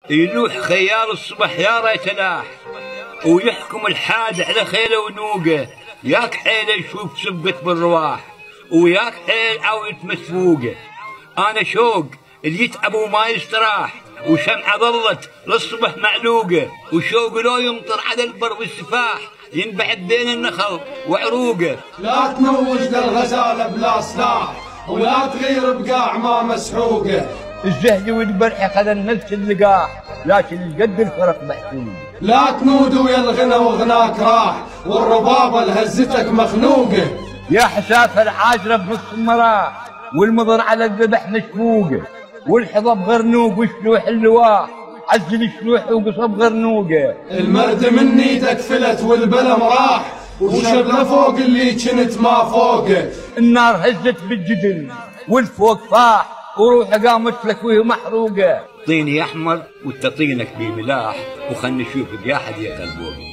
يلوح خيال الصبح يا ريت لاح، ويحكم الحاد على خيله ونوقه. ياك حيله يشوف سبقة بالرواح، وياك حيل عاوية مسفوقه. انا شوق اللي يتعب وما يستراح، وشمعة ظلت للصبح معلوقه. وشوق لو يمطر على البر والسفاح، ينبعد بين النخل وعروقه. لا تنوج للغزالة بلا سلاح، ولا تغير بقاع ما مسحوقه. الزهد والبرح خذ نفس اللقاح، لكن الجد الفرق محسوب. لا تنود ويا الغنى وغناك راح، والربابة لهزتك مخنوقه. يا حساف العاجرة بنص المراح، والمضر على الذبح مشفوقه. والحضب غرنوق وشلوح اللواح، عزل الشلوح وقصب غرنوقه. المرد من ايدك فلت والبلم راح، وشبله فوق اللي كنت ما فوقه. النار هزت بالجدل والفوق فاح، وروحه قامت لك وهي محروقه. طيني احمر وانت طينك بملاح، وخلنا نشوفك يا حديقه البوق.